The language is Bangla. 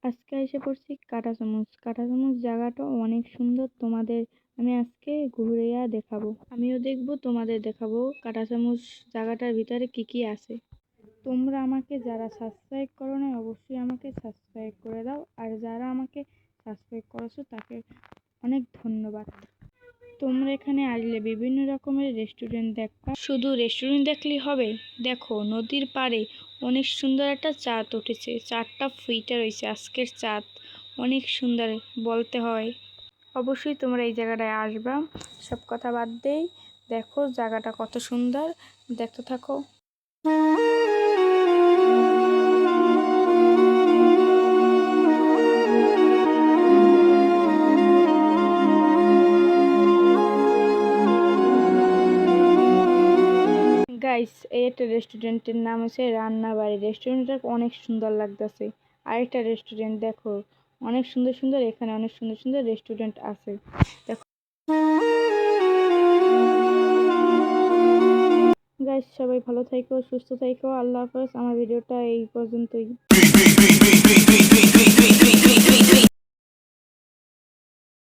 আজকে এসে পড়ছি কাঁটা চামচ। কাঁটা চামচ জায়গাটা অনেক সুন্দর, তোমাদের আমি আজকে ঘুরিয়ে দেখাবো। আমিও দেখবো, তোমাদের দেখাবো কাঁটা চামচ জায়গাটার ভিতরে কি কি আছে। তোমরা আমাকে যারা সাবস্ক্রাইব করো না অবশ্যই আমাকে সাবস্ক্রাইব করে দাও, আর যারা আমাকে সাবস্ক্রাইব করেছো তাকে অনেক ধন্যবাদ। তোমরা এখানে আসলে বিভিন্ন রকমের রেস্টুরেন্ট দেখবা। শুধু রেস্টুরেন্ট দেখলেই হবে, দেখো নদীর পাড়ে অনেক সুন্দর একটা চাঁদ উঠেছে। চাঁদটা ফুইটা রয়েছে, আজকের চাঁদ অনেক সুন্দর বলতে হয়। অবশ্যই তোমরা এই জায়গাটায় আসবা। সব কথা বাদ দেই, দেখো জায়গাটা কত সুন্দর, দেখতে থাকো। গাইস, এই একটা রেস্টুরেন্টের নাম হচ্ছে রান্নাবাড়ি। রেস্টুরেন্টটা অনেক সুন্দর লাগতেছে। আরেকটা রেস্টুরেন্ট দেখো, অনেক সুন্দর সুন্দর, এখানে অনেক সুন্দর সুন্দর রেস্টুরেন্ট আছে। দেখো গাইস, সবাই ভালো থাকো, সুস্থ থাকো, আল্লাহ হাফেজ। আমার ভিডিওটা এই পর্যন্তই।